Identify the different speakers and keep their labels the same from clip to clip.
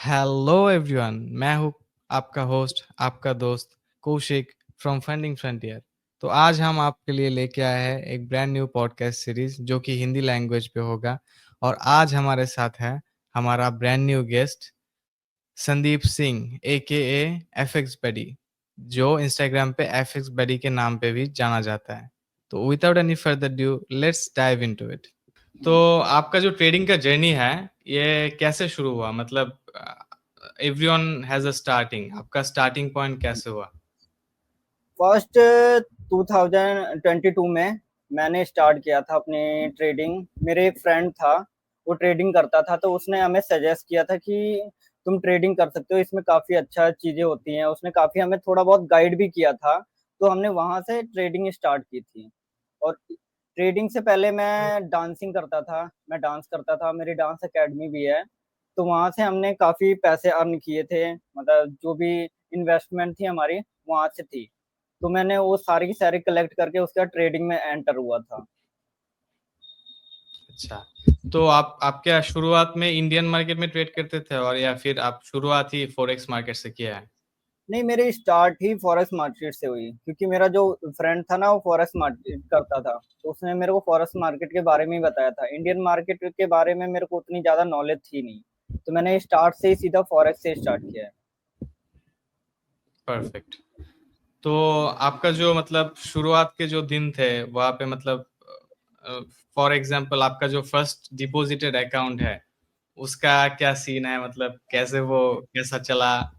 Speaker 1: Hello everyone, मैं हूँ आपका होस्ट, आपका दोस्त कौशिक फ्रॉम फंडिंग फ्रंटियर। तो आज हम आपके लिए लेके आए हैं एक ब्रांड न्यू पॉडकास्ट सीरीज जो कि हिंदी लैंग्वेज पे होगा। और आज हमारे साथ है हमारा brand new guest Sandeep Singh A K FX बडी, जो इंस्टाग्राम पे एफएक्स बडी के नाम पे भी जाना जाता है। तो without any further due, let's dive into it. तो आपका जो ट्रेडिंग का जर्नी है, ये कैसे शुरू हुआ? मतलब एवरीवन हैज अ स्टार्टिंग, आपका स्टार्टिंग पॉइंट कैसे हुआ?
Speaker 2: फर्स्ट 2022 में मैंने स्टार्ट किया था अपनी ट्रेडिंग। मेरे एक फ्रेंड था, वो ट्रेडिंग करता था, तो उसने हमें सजेस्ट किया था कि तुम ट्रेडिंग कर सकते हो, इसमें काफ़ी अच्छा चीज़ें होती हैं। उसने काफ़ी हमें थोड़ा बहुत गाइड भी किया था, तो हमने वहाँ से ट्रेडिंग स्टार्ट की थी। और ट्रेडिंग से पहले मैं डांसिंग करता था, मैं डांस करता था, मेरी डांस अकेडमी भी है। तो वहाँ से हमने काफ़ी पैसे अर्न किए थे, मतलब जो भी इन्वेस्टमेंट थी हमारी वहाँ से थी। तो मैंने वो सारी की सारी कलेक्ट करके उसके बाद ट्रेडिंग में एंटर हुआ था।
Speaker 1: अच्छा, तो आप क्या शुरुआत में इंडियन मार्केट में ट्रेड करते थे, और या फिर आप शुरुआत ही फॉरेक्स मार्केट से किया है?
Speaker 2: नहीं, मेरी स्टार्ट ही फॉरेक्स मार्केट से हुई, क्योंकि मेरा जो फ्रेंड था ना वो फॉरेक्स मार्केट करता था, तो उसने मेरे को फॉरेक्स मार्केट के बारे में ही बताया था। इंडियन मार्केट के बारे में मेरे को उतनी ज़्यादा नॉलेज थी नहीं, तो मैंने स्टार्ट से ही सीधा फॉरेक्स से स्टार्ट किया है।
Speaker 1: परफेक्ट। तो आपका जो मतलब शुरुआत के जो दिन थे वहाँ पे, मतलब फॉर एग्जांपल आपका जो फर्स्ट डिपॉजिटेड अकाउंट है, उसका क्या सीन है? मतलब कैसे वो कैसा चला?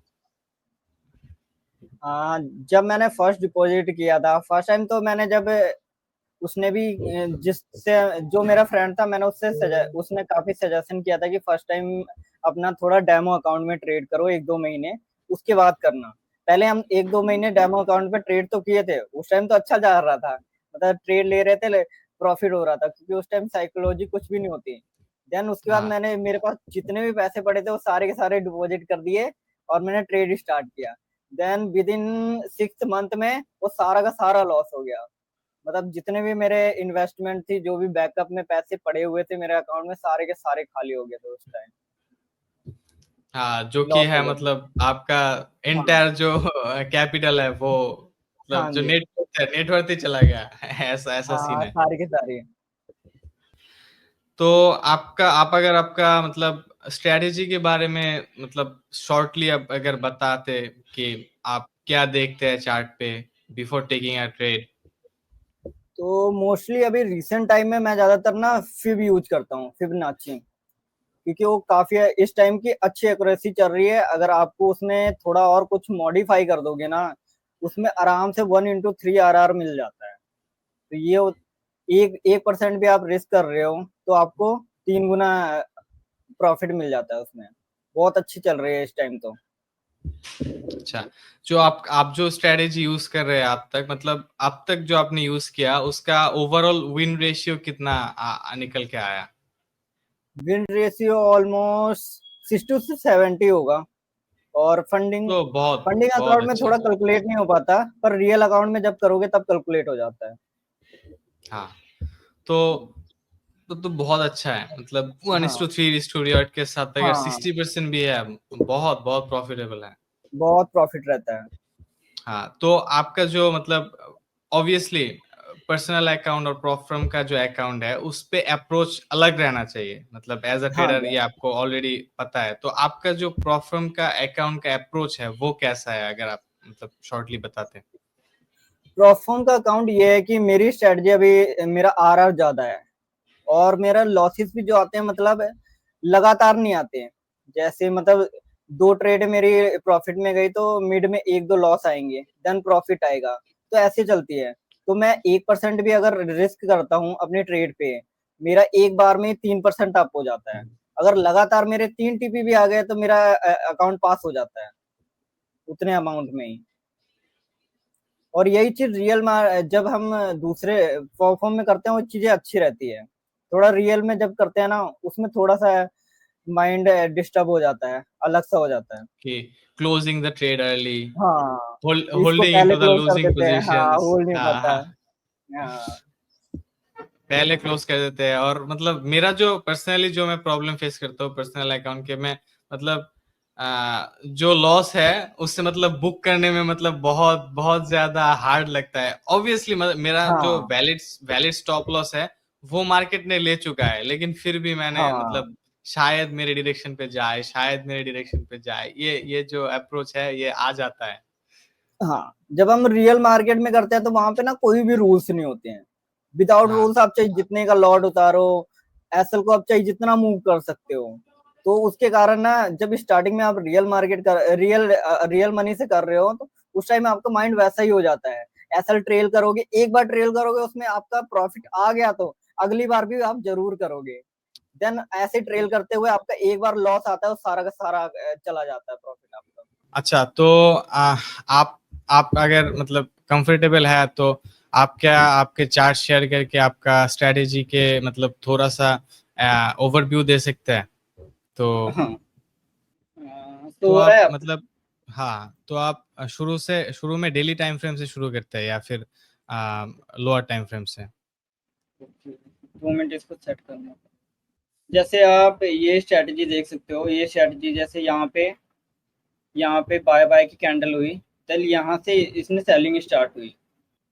Speaker 2: जब मैंने फर्स्ट डिपॉजिट किया था फर्स्ट टाइम, तो मैंने जब उसने भी जिससे जो मेरा फ्रेंड था, मैंने उसने काफी सजेशन किया था कि फर्स्ट टाइम अपना थोड़ा डेमो अकाउंट में ट्रेड करो 1-2 महीने, उसके बाद करना। पहले हम 1-2 महीने डेमो अकाउंट पे ट्रेड तो किए थे, उस टाइम तो अच्छा जा रहा था, मतलब ट्रेड ले रहे थे, प्रॉफिट हो रहा था, क्योंकि उस टाइम साइकोलॉजी कुछ भी नहीं होती। देन उसके बाद
Speaker 1: हाँ।
Speaker 2: मैंने मेरे पास जितने भी पैसे पड़े थे वो सारे के सारे डिपॉजिट कर दिए और मैंने ट्रेड स्टार्ट किया। देन विद इन 6 मंथ में वो सारा का सारा लॉस हो गया। मतलब जितने भी मेरे इन्वेस्टमेंट थी, जो भी बैकअप में पैसे पड़े हुए थे मेरे अकाउंट में, सारे के सारे खाली हो गए थे उस टाइम।
Speaker 1: हाँ, जो कि
Speaker 2: लॉस हो
Speaker 1: है
Speaker 2: गया था।
Speaker 1: मतलब आपका
Speaker 2: हाँ,
Speaker 1: एंटायर जो कैपिटल है वो, मतलब
Speaker 2: हाँ
Speaker 1: जो
Speaker 2: जी।
Speaker 1: नेटवर्थ है, नेटवर्थ ही चला गया। ऐसा ऐसा सीन
Speaker 2: हाँ,
Speaker 1: है।
Speaker 2: सारी की सारी।
Speaker 1: तो आप अगर आपका मतलब स्ट्रेटेजी के बारे में, मतलब शॉर्टली अब अगर बताते कि आप क्या देखते हैं चार्ट पे बिफोर टेकिंग अ ट्रेड?
Speaker 2: तो मोस्टली अभी रिसेंट टाइम में मैं ज्यादातर ना फिब यूज करता हूँ, फिबनाची, क्योंकि वो काफी इस टाइम की अच्छी एक्यूरेसी चल रही है। अगर आपको उसमें थोड़ा और कुछ मॉडिफाई कर दोगे ना, उसमें आराम से 1/3 RR मिल जाता है। तो ये 1% भी आप रिस्क कर रहे हो तो आपको 3 गुना प्रॉफिट मिल जाता है उसमें। बहुत अच्छी चल रही है इस टाइम तो।
Speaker 1: अच्छा, जो आप जो स्ट्रेटेजी यूज कर रहे हैं आप तक, मतलब अब तक जो आपने यूज किया उसका ओवरऑल विन रेशियो कितना निकल के आया?
Speaker 2: विन रेशियो ऑलमोस्ट 60 से 70 होगा। और फंडिंग
Speaker 1: तो बहुत
Speaker 2: फंडिंग
Speaker 1: बहुत
Speaker 2: अकाउंट में
Speaker 1: अच्छा।
Speaker 2: थोड़ा कैलकुलेट नहीं हो पाता, पर रियल अकाउंट में जब करोगे तब कैलकुलेट हो जाता है।
Speaker 1: हाँ, तो बहुत अच्छा है। मतलब वन इज
Speaker 2: हाँ,
Speaker 1: two three is to real के साथ अगर
Speaker 2: हाँ,
Speaker 1: 60% भी है, बहुत बहुत प्रॉफिटेबल है।
Speaker 2: बहुत प्रॉफिट रहता है।
Speaker 1: हाँ, तो आपका जो मतलब ऑब्वियसली पर्सनल अकाउंट और प्रॉप फर्म का जो अकाउंट है उस पे अप्रोच अलग रहना चाहिए। मतलब एज अ
Speaker 2: हाँ
Speaker 1: ट्रेडर
Speaker 2: जी।
Speaker 1: ये आपको ऑलरेडी पता है। तो आपका जो प्रॉप फर्म का अकाउंट का अप्रोच है वो कैसा है, अगर आप मतलब शॉर्टली बताते हैं?
Speaker 2: प्रॉफॉर्म का अकाउंट ये है कि मेरी स्ट्रेटजी अभी मेरा RR ज्यादा है, और मेरा लॉसेस भी जो आते हैं, मतलब लगातार नहीं आते हैं। जैसे मतलब 2 ट्रेड मेरी प्रॉफिट में गई तो मिड में 1-2 लॉस आएंगे, देन प्रॉफिट आएगा। तो ऐसे चलती है। तो मैं 1% भी अगर रिस्क करता हूँ अपने ट्रेड पे, मेरा एक बार में 3% अप हो जाता है। अगर लगातार मेरे 3 TP भी आ गए तो मेरा अकाउंट पास हो जाता है उतने अमाउंट में ही। और यही चीज जब हम दूसरे प्लेटफॉर्म में करते हैं वो चीजें अच्छी रहती है। थोड़ा रियल में जब करते हैं ना, उसमें थोड़ा सा माइंड डिस्टर्ब हो जाता है, अलग सा हो जाता है।
Speaker 1: कि क्लोजिंग द ट्रेड अर्ली,
Speaker 2: हाँ, इसको
Speaker 1: होल्डिंग
Speaker 2: पहले
Speaker 1: इनटू द
Speaker 2: क्लोज कर
Speaker 1: लूजिंग
Speaker 2: देते हैं, हाँ,
Speaker 1: पोजीशंस।
Speaker 2: होल्ड नहीं
Speaker 1: हाँ
Speaker 2: पाता
Speaker 1: हाँ,
Speaker 2: है। हाँ,
Speaker 1: पहले क्लोज कर देते हैं। और मतलब मेरा जो पर्सनली जो मैं प्रॉब्लम फेस करता हूँ पर्सनल अकाउंट के, मैं मतलब जो लॉस है उससे मतलब बुक करने में मतलब बहुत बहुत ज्यादा हार्ड लगता है ऑब्वियसली। मतलब मेरा जो
Speaker 2: हाँ
Speaker 1: वैलिड वैलिड स्टॉप लॉस है वो मार्केट ने ले चुका है, लेकिन फिर भी मैंने
Speaker 2: हाँ
Speaker 1: मतलब शायद मेरे डायरेक्शन पे जाए, शायद मेरे डायरेक्शन पे जाए, ये जो अप्रोच है ये आ जाता है।
Speaker 2: हाँ। जब हम रियल मार्केट में करते हैं तो वहां पे ना कोई भी रूल्स नहीं होते हैं। विदाउट
Speaker 1: हाँ
Speaker 2: रूल्स आप चाहे जितने का लॉट उतारो, एसएल को आप चाहे जितना मूव कर सकते हो। तो उसके कारण ना जब स्टार्टिंग में आप रियल मनी से कर रहे हो तो उस टाइम आपका माइंड वैसा ही हो जाता है। एसएल ट्रेल करोगे, एक बार ट्रेल करोगे उसमें आपका प्रॉफिट आ गया तो अगली बार भी आप जरूर करोगे। देन ऐसे ट्रेल करते हुए आपका एक बार लॉस आता है, वो सारा का सारा चला जाता है प्रॉफिट आपका।
Speaker 1: अच्छा, तो आप अगर मतलब कंफर्टेबल है तो आप क्या आपके चार्ट शेयर करके आपका स्ट्रेटेजी के मतलब थोड़ा सा ओवरव्यू दे सकते हैं? तो
Speaker 2: हाँ।
Speaker 1: तो
Speaker 2: तो
Speaker 1: आप
Speaker 2: है।
Speaker 1: मतलब, हाँ, तो आप शुरू में डेली टाइम फ्रेम से शुरू करते हैं या फिर लोअर टाइम फ्रेम से?
Speaker 2: 2 मिनट इसको सेट करना। जैसे आप ये स्ट्रेटजी देख सकते हो, ये स्ट्रेटजी जैसे यहाँ पे बाय बाय की कैंडल हुई। चल यहाँ से इसने सेलिंग स्टार्ट हुई,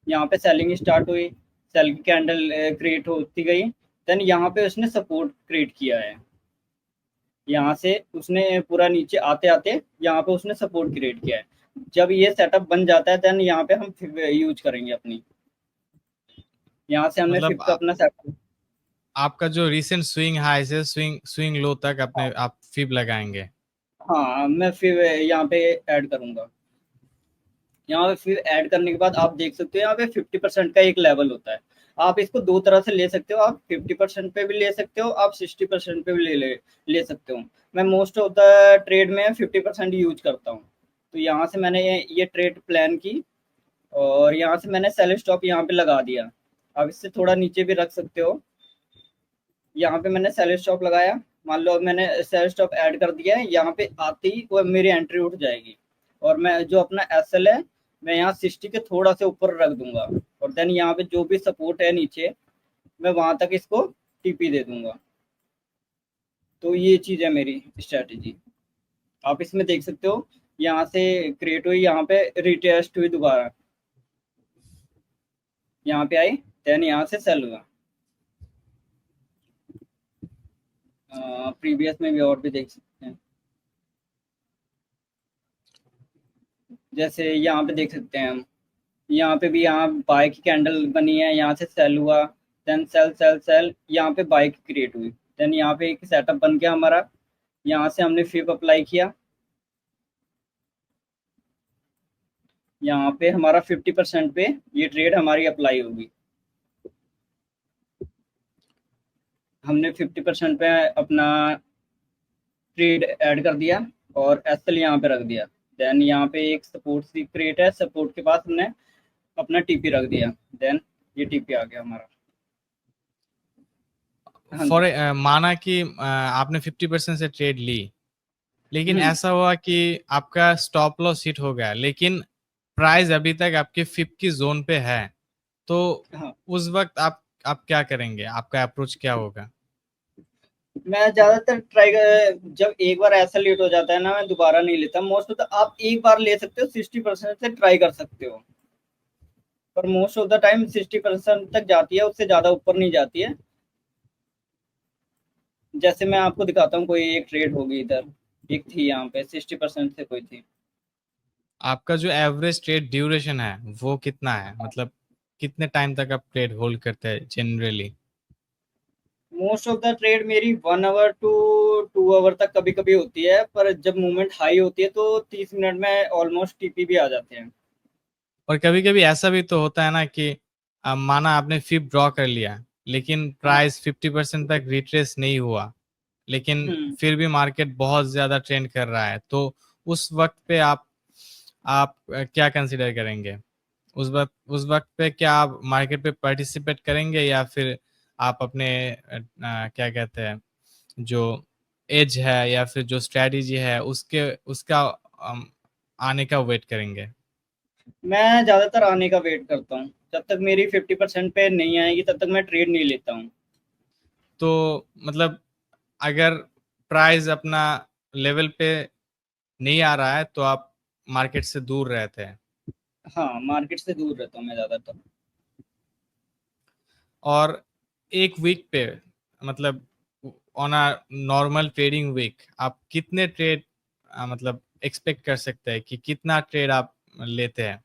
Speaker 2: यहाँ पे सेलिंग स्टार्ट हुई, सेल की कैंडल क्रिएट होती गई। देन यहाँ पे उसने सपोर्ट क्रिएट किया है, यहाँ से उसने पूरा नीचे आते आते यहाँ पे उसने सपोर्ट क्रिएट किया है। जब ये सेटअप बन जाता है देन यहाँ पे हम यूज करेंगे अपनी, यहाँ से हमने
Speaker 1: मतलब
Speaker 2: फिफ्थ अपना सेट।
Speaker 1: आपका जो रिसेंट स्विंग हाई से स्विंग स्विंग लो तक अपने आप फिब लगाएंगे?
Speaker 2: हाँ मैं फिर यहाँ पे ऐड करूंगा। यहाँ पे फिर ऐड करने के बाद आप देख सकते हो यहाँ पे 50% का एक लेवल होता है। आप इसको दो तरह से ले सकते हो, आप 50% पे भी ले सकते हो, आप 60% पे भी ले सकते हो। मैं मोस्ट ऑफ द ट्रेड में 50% यूज करता हूँ। तो यहाँ से मैंने ये ट्रेड प्लान की और यहाँ से मैंने सेल स्टॉप यहाँ पे लगा दिया। आप इससे थोड़ा नीचे भी रख सकते हो। यहाँ पे मैंने सेल स्टॉप लगाया, मान लो अब मैंने सेल स्टॉप ऐड कर दिया है, यहाँ पे आते ही वो मेरी एंट्री उठ जाएगी। और मैं जो अपना एसएल है मैं यहाँ 60 के थोड़ा से ऊपर रख दूंगा। और देन यहाँ पे जो भी सपोर्ट है नीचे मैं वहां तक इसको टीपी दे दूंगा। तो ये चीज है मेरी स्ट्रेटेजी। आप इसमें देख सकते हो यहाँ से क्रिएट हुई, यहाँ पे रिटेस्ट हुई दोबारा, यहाँ पे आई, देन यहाँ से सेल हुआ। प्रीवियस में भी और भी देख सकते हैं, जैसे यहाँ पे देख सकते हैं हम, यहाँ पे भी यहाँ बाय की कैंडल बनी है, यहाँ से सेल हुआ, देन सेल सेल सेल, यहाँ पे बाय की क्रिएट हुई। देन यहाँ पे एक सेटअप बन गया हमारा, यहाँ से हमने फिप अप्लाई किया, यहाँ पे हमारा 50% पे ये ट्रेड हमारी अप्लाई होगी। हमने 50% पे अपना ट्रेड ऐड कर दिया और एसएल यहाँ पे रख दिया। देन यहाँ पे एक सपोर्ट सी क्रिएट है, सपोर्ट के पास हमने अपना टीपी रख दिया। देन ये टीपी आ गया हमारा। हाँ
Speaker 1: फॉर
Speaker 2: जी।
Speaker 1: माना कि आपने 50% से ट्रेड ली, लेकिन
Speaker 2: हम्म।
Speaker 1: ऐसा हुआ कि आपका स्टॉप लॉस हिट हो गया, लेकिन प्राइस अभी तक आपके फिप की जोन पे है, तो
Speaker 2: हाँ।
Speaker 1: उस वक्त आप क्या करेंगे? आपका अप्रोच क्या होगा?
Speaker 2: मैं ज्यादातर जब एक बार ऐसा लेट हो जाता है ना मैं दोबारा नहीं लेता मोस्ट ऑफ द। आप एक बार ले सकते हो, 60% से ट्राई कर सकते हो, पर मोस्ट ऑफ द टाइम 60% तक जाती है, उससे ज्यादा ऊपर नहीं जाती है। जैसे मैं आपको दिखाता हूँ, कोई एक ट्रेड होगी इधर, एक थी यहाँ पे 60% से कोई थी।
Speaker 1: आपका जो एवरेज ट्रेड ड्यूरेशन है वो कितना है? मतलब कितने टाइम तक आप ट्रेड होल्ड करते हैं generally?
Speaker 2: Most of the trade मेरी 1 आवर टू 2 आवर तक कभी कभी होती है, पर जब मूवमेंट हाई होती है तो 30 मिनट में ऑलमोस्ट टीपी भी आ जाते हैं।
Speaker 1: और कभी कभी ऐसा भी तो होता है ना कि माना आपने फिप ड्रॉ कर लिया, लेकिन
Speaker 2: हाँ।
Speaker 1: प्राइस 50% तक रिट्रेस नहीं हुआ, लेकिन
Speaker 2: हम्म।
Speaker 1: फिर भी मार्केट बहुत ज्यादा ट्रेंड कर रहा है, तो उस वक्त पे आप क्या कंसीडर करेंगे? उस वक्त पे क्या आप मार्केट पे पार्टिसिपेट करेंगे या फिर आप अपने क्या कहते हैं, जो एज है या फिर जो स्ट्रेटजी है उसके उसका आने का वेट करेंगे?
Speaker 2: मैं ज्यादातर आने का वेट करता हूँ, जब तक मेरी 50% पे नहीं आएगी तब तक मैं ट्रेड नहीं लेता हूँ।
Speaker 1: तो मतलब अगर प्राइस अपना लेवल पे नहीं आ रहा है तो आप मार्केट से दूर रहते हैं।
Speaker 2: हाँ, मार्केट से दूर रहता हूँ मैं ज़्यादातर।
Speaker 1: और एक वीक पे मतलब on a normal trading week आप कितने ट्रेड मतलब एक्सपेक्ट कर सकते हैं कि कितना ट्रेड आप लेते हैं?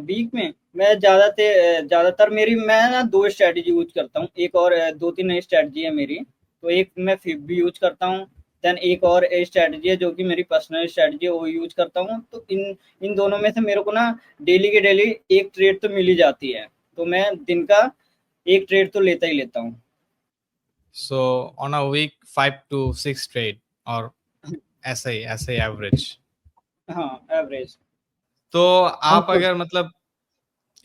Speaker 2: वीक में मैं ज़्यादातर मेरी मैं ना 2 स्ट्रैटेजी यूज़ करता हूँ। एक और 2-3 नई स्ट्रैटेजी है मेरी। तो एक मैं फिब भी यूज़ करता हूँ, देन एक और स्ट्रैटेजी है जो कि मेरी पर्सनल स्ट्रैटेजी है, वो यूज़ करता हूँ। तो इन इन दोनों में से मेरे को ना डेली के डेली 1 ट्रेड तो मिल ही जाती है। तो मैं दिन का 1 ट्रेड तो लेता ही लेता हूँ।
Speaker 1: So on a week 5 to 6 trade, और ऐसे ही एवरेज।
Speaker 2: हाँ, एवरेज।
Speaker 1: तो
Speaker 2: हम
Speaker 1: आप
Speaker 2: खुद
Speaker 1: अगर मतलब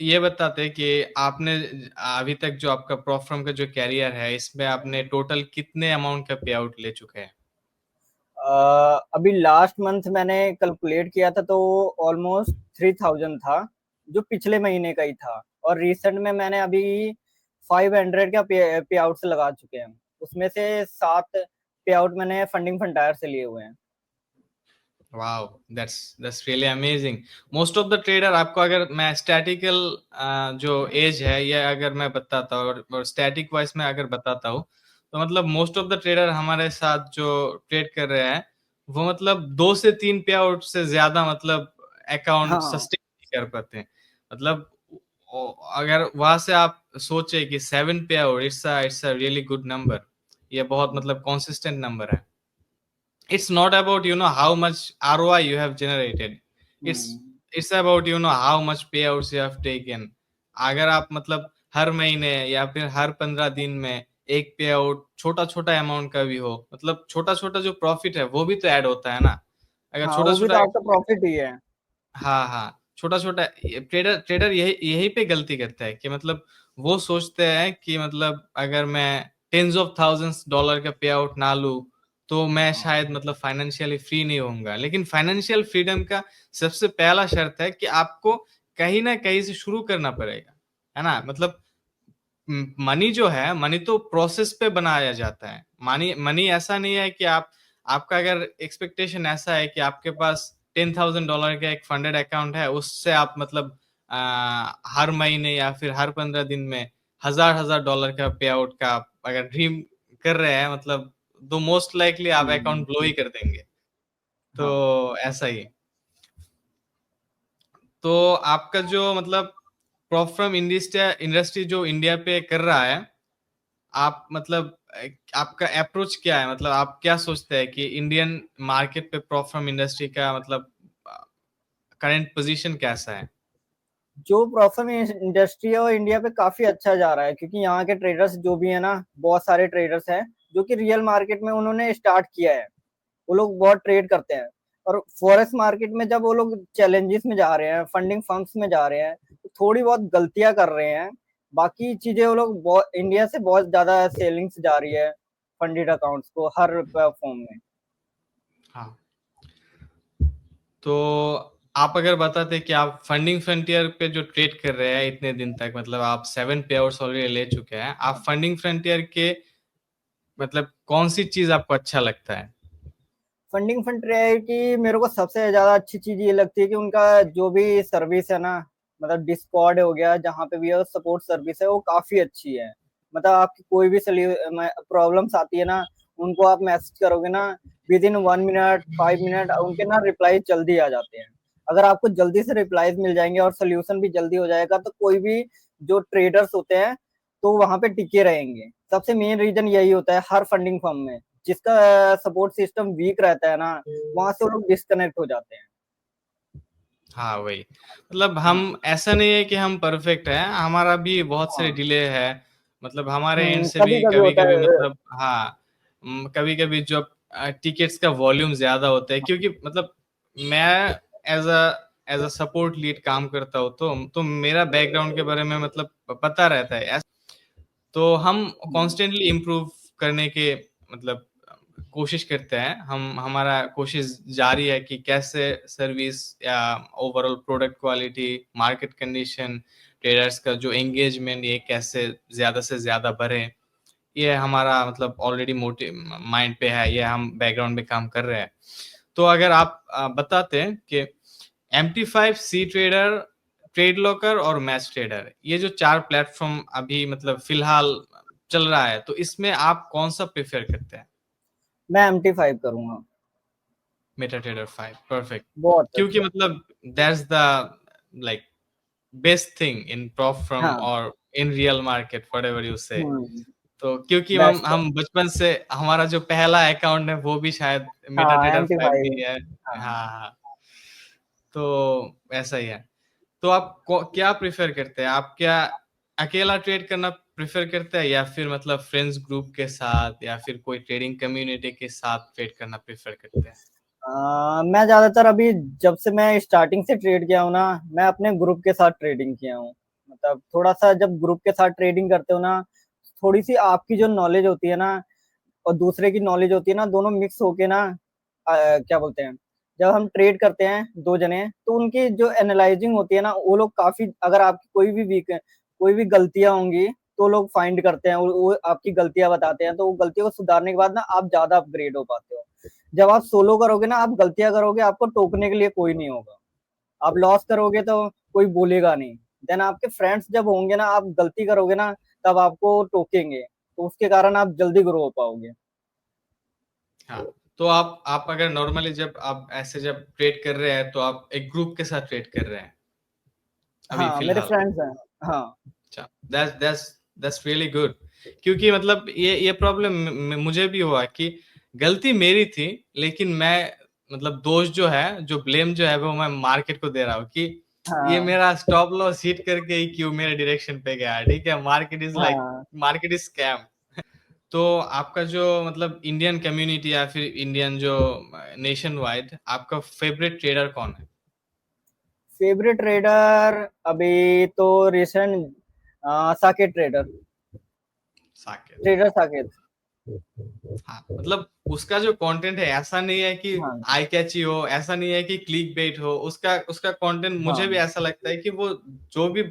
Speaker 1: ये बताते कि आपने अभी तक जो आपका प्रॉप फर्म का जो कैरियर है इसमें आपने टोटल कितने अमाउंट का पे आउट ले चुके हैं?
Speaker 2: अभी लास्ट मंथ मैंने कैलकुलेट किया था तो ऑलमोस्ट 3000 था, जो पिछले महीने का ही था। और रिसेंट में मैंने अभी 500 का पे आउट से लगा चुके हैं। उसमें से 7 पे आउट मैंने फंडिंग फंटायर से लिए हुए हैं।
Speaker 1: Wow, that's really amazing. Most of the trader, आपको अगर मैं स्टैटिकल जो एज है ये अगर मैं बताता हूँ और स्टैटिक वाइज में अगर बताता हूँ, तो मतलब मोस्ट ऑफ द ट्रेडर हमारे साथ जो ट्रेड कर रहे हैं वो मतलब 2 से 3 पे आउट से ज्यादा मतलब अकाउंट
Speaker 2: हाँ।
Speaker 1: सस्टेन नहीं कर पाते हैं। मतलब अगर वहां से आप सोचे कि 7 पे out, it's a really good number. ये बहुत मतलब consistent नंबर है। It's not about how much ROI you have generated. it's
Speaker 2: hmm.
Speaker 1: it's about how much payouts you have taken. अगर आप मतलब हर महीने या फिर हर 15 दिन में एक पे आउट छोटा छोटा अमाउंट का भी हो, मतलब छोटा छोटा जो प्रॉफिट है वो भी तो ऐड होता है ना। अगर
Speaker 2: हाँ,
Speaker 1: छोटा
Speaker 2: वो भी
Speaker 1: छोटा,
Speaker 2: तो आपका प्रॉफिट ही है।
Speaker 1: हाँ हाँ, छोटा छोटा ट्रेडर ट्रेडर यही यही पे गलती करता है कि मतलब वो सोचते हैं कि मतलब अगर मैं टेन्स ऑफ थाउजेंड्स डॉलर का पे आउट ना लूं तो मैं
Speaker 2: हाँ।
Speaker 1: शायद मतलब फाइनेंशियली फ्री नहीं होऊंगा। लेकिन फाइनेंशियल फ्रीडम का सबसे पहला शर्त है कि आपको कहीं ना कहीं से शुरू करना पड़ेगा, है ना। मतलब मनी जो है, मनी तो प्रोसेस पे बनाया जाता है। मनी मनी ऐसा नहीं है कि आपका अगर एक्सपेक्टेशन ऐसा है कि आपके पास $10,000 का एक फंडेड अकाउंट है, उससे आप मतलब हर महीने या फिर हर 15 दिन में हजार हजार डॉलर का पे आउट का आप अगर ड्रीम कर रहे हैं, मतलब तो मोस्ट लाइकली आप
Speaker 2: हम्म।
Speaker 1: अकाउंट ब्लो ही कर देंगे। तो
Speaker 2: हाँ।
Speaker 1: ऐसा ही। तो आपका जो मतलब प्रॉप फ्रॉम इंडस्ट्री जो इंडिया पे कर रहा है, आप मतलब आपका अप्रोच क्या है? मतलब आप क्या सोचते हैं कि इंडियन मार्केट पे प्रॉप फ्रॉम इंडस्ट्री का मतलब करंट पोजीशन कैसा है?
Speaker 2: जो प्रोफेम इंडस्ट्री है वो इंडिया पे काफी अच्छा जा रहा है, क्योंकि यहाँ के ट्रेडर्स जो भी है ना, बहुत सारे ट्रेडर्स हैं जो कि रियल मार्केट में उन्होंने स्टार्ट किया है। वो लोग बहुत ट्रेड करते हैं। और फॉरेक्स मार्केट में जब वो लोग चैलेंजेस में जा रहे हैं, फंडिंग फर्म्स में जा रहे हैं, तो थोड़ी बहुत गलतियां कर रहे हैं। बाकी चीजें वो लोग इंडिया से बहुत ज्यादा सेलिंग्स जा रही है फंडेड अकाउंट्स को हर प्लेटफॉर्म में।
Speaker 1: हाँ, तो आप अगर बताते कि आप फंडिंग फ्रंटियर पे जो ट्रेड कर रहे हैं इतने दिन तक, मतलब आप 7 पे आउट्स ऑलरेडी ले चुके हैं, आप फंडिंग फ्रंटियर के मतलब कौन सी चीज आपको अच्छा लगता है?
Speaker 2: फंडिंग फंड की मेरे को सबसे ज्यादा अच्छी चीज ये लगती है कि उनका जो भी सर्विस है ना, मतलब डिस्कॉर्ड हो गया, जहाँ पे भी सपोर्ट सर्विस है वो काफी अच्छी है। मतलब आपकी कोई भी प्रॉब्लम्स आती है ना, उनको आप मैसेज करोगे ना, विद इन 1 मिनट 5 मिनट उनके ना रिप्लाई जल्दी आ जाते हैं। अगर आपको जल्दी से रिप्लाईज मिल जाएंगे और सोल्यूशन भी जल्दी हो जाएगा, तो कोई भी जो ट्रेडर्स होते हैं तो वहां पे टिके रहेंगे। सबसे मेन रीजन यही होता है हर फंडिंग फर्म में, जिसका सपोर्ट सिस्टम वीक रहता है ना, वहां से वो लोग डिस्कनेक्ट हो जाते हैं।
Speaker 1: हाँ वही, मतलब हम
Speaker 2: हाँ।
Speaker 1: ऐसा नहीं है कि हम परफेक्ट है, हमारा भी बहुत सारे
Speaker 2: हाँ।
Speaker 1: डिले है। मतलब हमारे एंड से
Speaker 2: कभी
Speaker 1: भी
Speaker 2: कभी
Speaker 1: कभी
Speaker 2: होता
Speaker 1: कभी
Speaker 2: है।
Speaker 1: मतलब हाँ, कभी कभी जो टिकट्स का वॉल्यूम ज्यादा होता है, क्योंकि मतलब मैं एज अ सपोर्ट लीड काम करता हूँ, तो मेरा बैकग्राउंड के बारे में मतलब पता रहता है। तो हम कॉन्स्टेंटली इम्प्रूव करने के मतलब कोशिश करते हैं। हम हमारा कोशिश जारी है कि कैसे सर्विस या overall product quality, market condition, traders का जो एंगेजमेंट ये कैसे ज्यादा से ज्यादा बढ़े। ये हमारा मतलब ऑलरेडी मोटिव माइंड पे है, ये हम बैकग्राउंड में काम कर रहे हैं। तो अगर आप बताते हैं कि MT5, सी ट्रेडर, ट्रेड लॉकर और मैच ट्रेडर, ये जो 4 प्लेटफॉर्म अभी मतलब फिलहाल चल रहा है, तो इसमें आप कौन सा प्रेफर करते हैं?
Speaker 2: मैं MT5 करूंगा।
Speaker 1: MetaTrader 5 perfect.
Speaker 2: बहुत
Speaker 1: क्योंकि
Speaker 2: अच्छा।
Speaker 1: मतलब that's the like best thing in prop firm
Speaker 2: हाँ।
Speaker 1: और in real market whatever you से। तो क्योंकि
Speaker 2: बेस्ट है।
Speaker 1: हम बचपन से हमारा जो पहला अकाउंट है वो भी शायद
Speaker 2: हाँ,
Speaker 1: MetaTrader 5
Speaker 2: MT5
Speaker 1: भी है।
Speaker 2: हाँ।
Speaker 1: हाँ हाँ, तो ऐसा ही है। तो आप क्या प्रेफर करते हैं? आप क्या अकेला ट्रेड करना प्रेफर करते हैं, या फिर मतलब फ्रेंड्स ग्रुप के साथ, या फिर कोई ट्रेडिंग कम्युनिटी के साथ ट्रेड करना प्रेफर करते हैं?
Speaker 2: मैं ज्यादातर अभी जब से मैं स्टार्टिंग से ट्रेड किया हूँ ना, मैं अपने ग्रुप के साथ ट्रेडिंग किया हूँ। मतलब थोड़ा सा जब ग्रुप के साथ ट्रेडिंग करते हो ना, थोड़ी सी आपकी जो नॉलेज होती है ना और दूसरे की नॉलेज होती है ना, दोनों मिक्स होके ना क्या बोलते हैं, जब हम ट्रेड करते हैं दो जने, तो उनकी जो एनालाइजिंग होती है ना, वो लोग काफी, अगर आपकी कोई भी गलतियां होंगी तो लोग फाइंड करते हैं, वो आपकी गलतियां बताते हैं, तो वो गलतियों को सुधारने के बाद ना आप ज्यादा अपग्रेड हो पाते हो। जब आप सोलो करोगे ना, आप गलतियां करोगे, आपको टोकने के लिए कोई नहीं होगा। आप लॉस करोगे तो कोई बोलेगा नहीं। देन आपके फ्रेंड्स जब होंगे ना, आप गलती करोगे ना, तब आपको टोकेंगे, तो उसके कारण आप जल्दी ग्रो हो पाओगे।
Speaker 1: हाँ, तो आप अगर नॉर्मली जब आप ऐसे जब ट्रेड कर रहे हैं, तो आप एक ग्रुप के साथ ट्रेड कर रहे हैं अभी
Speaker 2: हाँ, मेरे
Speaker 1: फिलहाल?
Speaker 2: फ्रेंड्स हैं। हाँ।
Speaker 1: अच्छा, दैट्स रियली गुड। क्योंकि मतलब ये प्रॉब्लम मुझे भी हुआ कि गलती मेरी थी, लेकिन मैं मतलब दोष जो है, जो ब्लेम जो है, वो मैं मार्केट को दे रहा हूँ कि ये
Speaker 2: हाँ।
Speaker 1: मेरा स्टॉप लॉस हिट करके ही क्यों मेरे डायरेक्शन पे गया। ठीक है,
Speaker 2: हाँ।
Speaker 1: Market is scam. तो आपका जो मतलब इंडियन कम्युनिटी या फिर इंडियन जो नेशन वाइड, आपका फेवरेट ट्रेडर कौन है?
Speaker 2: फेवरेट ट्रेडर अभी तो recent Saket trader.
Speaker 1: Saket.
Speaker 2: Trader Saket.
Speaker 1: हाँ, मतलब उसका जो कंटेंट है, ऐसा नहीं है कि
Speaker 2: हाँ।
Speaker 1: आई कैची हो, ऐसा नहीं है कि क्लिक बेट हो। उसका उसका कंटेंट मुझे भी
Speaker 2: हाँ।
Speaker 1: ऐसा लगता है कि वो जो भी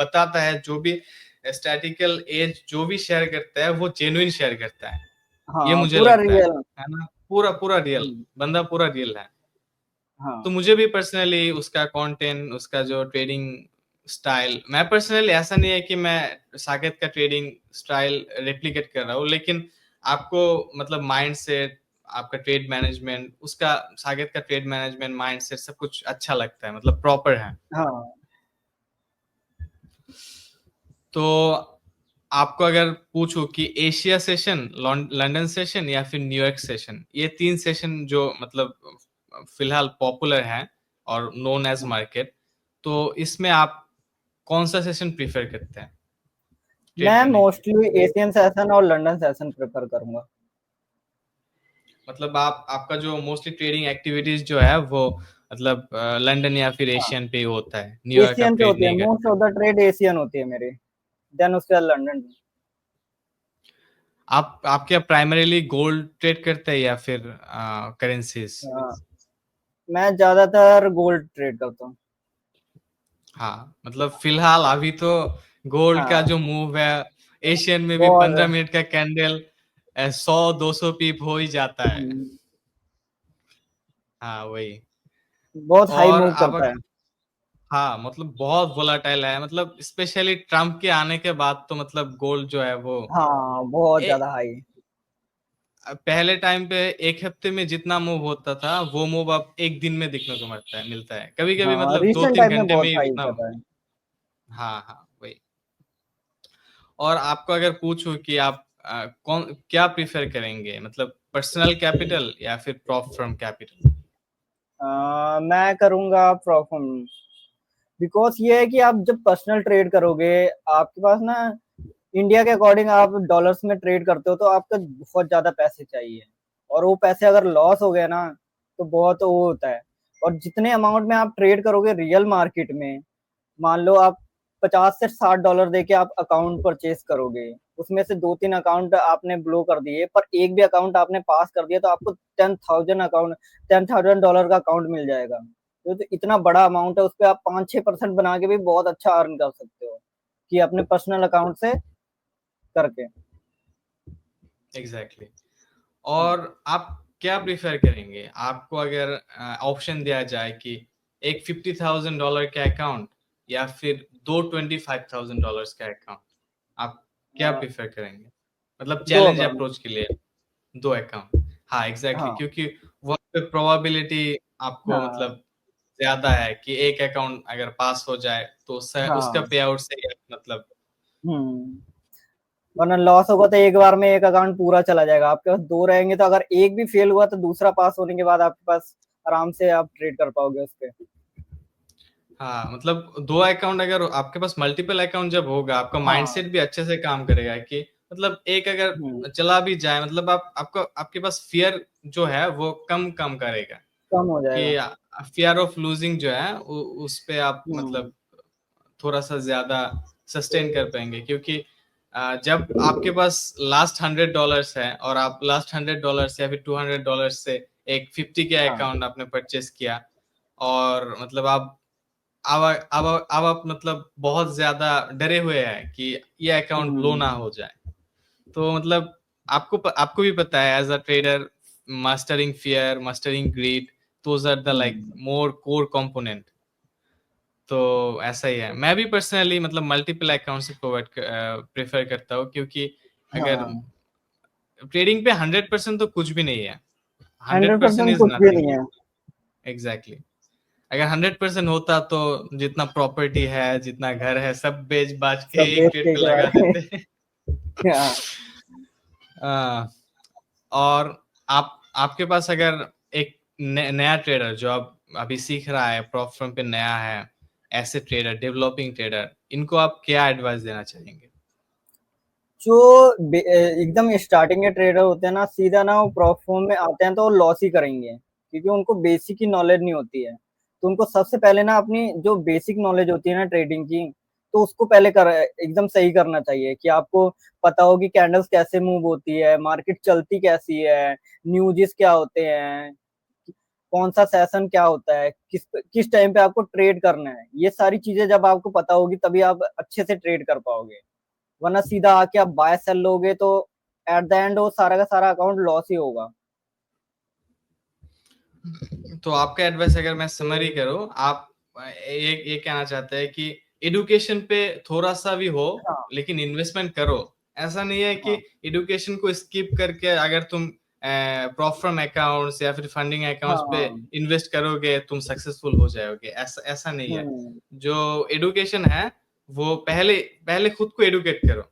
Speaker 1: बताता है, जो भी स्टैटिकल एज जो भी शेयर करता है, वो जेन्युइन शेयर करता है। ये
Speaker 2: हाँ,
Speaker 1: मुझे
Speaker 2: पूरा
Speaker 1: लगता
Speaker 2: रियल।
Speaker 1: है ना? पूरा पूरा रियल
Speaker 2: हम्म,
Speaker 1: बंदा, पूरा रियल है। तो
Speaker 2: हाँ।
Speaker 1: मुझे भी पर्सनली उसका कंटेंट, उसका जो ट्रेडिंग स्टाइल, मैं पर्सनली ऐसा नहीं है कि मैं साकेत का ट्रेडिंग स्टाइल रेप्लिकेट कर रहा हूँ, लेकिन आपको मतलब माइंडसेट, आपका ट्रेड मैनेजमेंट, उसका साकेत का ट्रेड मैनेजमेंट माइंडसेट सब कुछ अच्छा लगता है, मतलब प्रॉपर है।
Speaker 2: हाँ।
Speaker 1: तो आपको अगर पूछूं कि एशिया सेशन, लंदन सेशन या फिर न्यूयॉर्क सेशन, ये 3 सेशन जो मतलब फिलहाल पॉपुलर हैं और नोन एज मार्केट, तो इसमें आप कौन सा सेशन प्रीफर करते हैं ट्रेड
Speaker 2: मैं
Speaker 1: करने के लिए?
Speaker 2: मोस्टली एशियन सेशन और लंदन सेशन प्रेफर करूंगा।
Speaker 1: मतलब आपका जो मोस्टली ट्रेडिंग एक्टिविटीज जो है वो मतलब लंदन या फिर
Speaker 2: हाँ,
Speaker 1: एशियन पे ही होता है, न्यूयॉर्क
Speaker 2: एशियन
Speaker 1: आप
Speaker 2: पे
Speaker 1: ट्रेड
Speaker 2: होती है,
Speaker 1: नहीं
Speaker 2: मोस्ट
Speaker 1: करते?
Speaker 2: ऑफ द ट्रेड एशियन होती है मेरी। देन उसके बाद लंदन।
Speaker 1: आप क्या प्राइमरीली गोल्ड ट्रेड करते हैं या फिर करेंसीज?
Speaker 2: हाँ, मैं ज्यादातर गोल्ड ट्रेड करता हूँ।
Speaker 1: हाँ, मतलब फिलहाल अभी तो गोल्ड का
Speaker 2: हाँ।
Speaker 1: जो मूव है, एशियन में भी
Speaker 2: बहुत।
Speaker 1: 15 मिनट का कैंडल 100-200 पीप हो ही जाता है।
Speaker 2: हम्म,
Speaker 1: हाँ वही।
Speaker 2: बहुत हाई
Speaker 1: और
Speaker 2: मूव
Speaker 1: आप
Speaker 2: करता है।
Speaker 1: हाँ, मतलब बहुत वोलाटाइल है, मतलब स्पेशली ट्रम्प के आने के बाद तो मतलब गोल्ड जो है वो
Speaker 2: हाँ, बहुत
Speaker 1: ए,
Speaker 2: ज्यादा हाई।
Speaker 1: पहले टाइम पे एक हफ्ते में जितना मूव होता था, वो मूव अब एक दिन में देखने को मिलता है, कभी कभी
Speaker 2: हाँ,
Speaker 1: मतलब दो
Speaker 2: रिसेंट
Speaker 1: तीन
Speaker 2: टाइम में
Speaker 1: घंटे में
Speaker 2: बहुत
Speaker 1: ही
Speaker 2: हाई
Speaker 1: उतना।
Speaker 2: कर रहा है।
Speaker 1: हाँ हाँ वही। और आपको अगर पूछूं कि आप कौन क्या प्रीफर करेंगे, मतलब पर्सनल कैपिटल या फिर प्रॉप फर्म कैपिटल?
Speaker 2: मैं करूंगा परफॉर्म। बिकॉज ये है कि आप जब पर्सनल ट्रेड करोगे, आपके पास ना, इंडिया के अकॉर्डिंग आप डॉलर्स में ट्रेड करते हो, तो आपको बहुत ज्यादा पैसे चाहिए। और वो पैसे अगर लॉस हो गए ना, तो बहुत वो होता है। और जितने अमाउंट में आप ट्रेड करोगे रियल मार्केट में, मान लो आप 50 से 60 डॉलर देके आप अकाउंट परचेज करोगे, उसमें से 2-3 अकाउंट आपने ब्लो कर दिए, पर एक भी अकाउंट आपने पास कर दिया, तो आपको 10,000 का अकाउंट मिल जाएगा। तो इतना बड़ा अमाउंट है, उस पर आप 5-6% बना के भी बहुत अच्छा अर्न कर सकते हो, कि अपने पर्सनल अकाउंट से करके।
Speaker 1: एग्जैक्टली। और आप क्या प्रीफर करेंगे? आपको अगर ऑप्शन दिया जाए कि एक $50,000 का अकाउंट या फिर दो $25,000 का अकाउंट, आप क्या
Speaker 2: अ,
Speaker 1: प्रीफर करेंगे? मतलब
Speaker 2: 2
Speaker 1: चैलेंज
Speaker 2: अकाउंट।
Speaker 1: अप्रोच के लिए 2 अकाउंट। हाँ, एग्ज़ैक्टली,
Speaker 2: हाँ,
Speaker 1: क्योंकि वहाँ पे प्रोबेबिलिटी आपको
Speaker 2: हाँ,
Speaker 1: मतलब ज़्यादा है कि एक अकाउंट अगर पास हो जाए तो उसका
Speaker 2: हाँ।
Speaker 1: पे आउट से ही आप मतलब
Speaker 2: हुँ। वरना लॉस होगा तो एक बार में एक अकाउंट पूरा चला जाएगा। आपके पास 2 रहेंगे तो अगर एक भी फेल हुआ तो दूसरा पास होने के बाद आपके पास आराम से आप ट्रेड कर पाओगे उसपे।
Speaker 1: हाँ, मतलब 2 अकाउंट अगर आपके पास मल्टीपल अकाउंट जब होगा, आपका
Speaker 2: हाँ।
Speaker 1: माइंडसेट भी अच्छे से काम करेगा कि मतलब एक
Speaker 2: हुँ,
Speaker 1: अगर चला भी जाए, मतलब आपके पास फ़ियर जो है वो कम करेगा
Speaker 2: कम हो
Speaker 1: कि
Speaker 2: जाएगा।
Speaker 1: फ़ियर ऑफ लूज़िंग जो है उ उस पे आप
Speaker 2: हुँ,
Speaker 1: मतलब थोड़ा-सा ज़्यादा सस्टेन कर पाएँगे, क्योंकि जब आपके पास लास्ट $100 है और आप लास्ट $100 या फिर $200 से एक 50 के
Speaker 2: हाँ।
Speaker 1: अकाउंट आपने परचेज़ किया और मतलब अब आप मतलब बहुत ज़्यादा डरे हुए हैं कि ये अकाउंट ब्लो ना
Speaker 2: हुँ,
Speaker 1: हो जाए। तो मतलब आपको भी पता है as a trader, mastering fear, mastering greed, those are the like
Speaker 2: um.
Speaker 1: More core component. तो ऐसा ही है। मैं भी पर्सनली मतलब मल्टीपल अकाउंट्स से प्रेफ़र करता हूँ, क्योंकि अगर
Speaker 2: हाँ,
Speaker 1: ट्रेडिंग पे 100% तो कुछ भी नहीं है। 100%
Speaker 2: 100%
Speaker 1: इज़
Speaker 2: कुछ भी
Speaker 1: नथिंग।
Speaker 2: नहीं है।
Speaker 1: एग्ज़ैक्टली। अगर 100% होता तो जितना प्रॉपर्टी है, जितना घर है, सब बेच-बाच के
Speaker 2: सब
Speaker 1: एक
Speaker 2: बेच
Speaker 1: ट्रेड
Speaker 2: के
Speaker 1: पे
Speaker 2: के
Speaker 1: लगा
Speaker 2: बारे में।
Speaker 1: देते।
Speaker 2: हाँ,
Speaker 1: अ, और आपके पास अगर एक नया ट्रेडर जो अब अभी सीख रहा है, प्रॉप फर्म पे नया है, ऐसे ट्रेडर, डेवलपिंग ट्रेडर, इनको आप क्या एडवाइस देना चाहेंगे?
Speaker 2: जो एकदम स्टार्टिंग के ट्रेडर होते हैं ना, सीधा ना वो प्रोफॉर्म में आते हैं तो वो लॉस ही करेंगे, क्योंकि उनको बेसिक ही नॉलेज नहीं होती है। तो उनको सबसे पहले ना अपनी जो बेसिक नॉलेज होती है ना ट्रेडिंग की, तो उसको पहले एकदम सही करना चाहिए कि आपको पता हो कि कैंडल्स कैसे मूव होती है, मार्केट चलती कैसी है, न्यूज़ेस क्या होते हैं, कौन-सा सेशन क्या होता है, किस टाइम पे आपको ट्रेड करना है। ये सारी चीज़ें जब आपको पता होगी तभी आप अच्छे से ट्रेड कर पाओगे। वरना सीधा आके आप बाय सेल लोगे तो एट द एंड वो सारा का सारा अकाउंट लॉस ही होगा।
Speaker 1: तो आपका एडवाइस अगर मैं समरी करूँ, आप ये कहना चाहते हैं कि एडुकेशन पे थोड़ा-सा भी हो,
Speaker 2: हाँ,
Speaker 1: लेकिन इन्वेस्टमेंट करो। ऐसा नहीं है कि
Speaker 2: हाँ,
Speaker 1: एडुकेशन को स्किप करके अगर तुम प्रॉप फर्म अकाउंट्स या फिर फंडिंग अकाउंट्स पे
Speaker 2: हाँ,
Speaker 1: इन्वेस्ट करोगे, तुम सक्सेसफुल हो जाओगे। ऐसा ऐसा नहीं है।
Speaker 2: हुँ,
Speaker 1: जो एडुकेशन है, वो पहले पहले खुद को एडुकेट करो।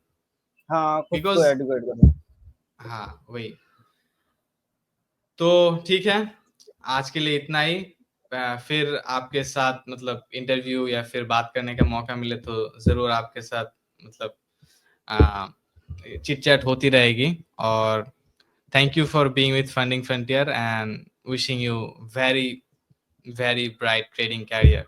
Speaker 2: हाँ, खुद को
Speaker 1: बिकॉज़
Speaker 2: एडुकेट करो।
Speaker 1: हाँ, वही। तो ठीक है, आज के लिए इतना ही। फिर आपके साथ मतलब इंटरव्यू या फिर बात करने का मौका मिले तो ज़रूर आपके साथ मतलब अ, चिट-चैट होती रहेगी। और thank you for being with funding frontier and wishing you very, very bright trading career.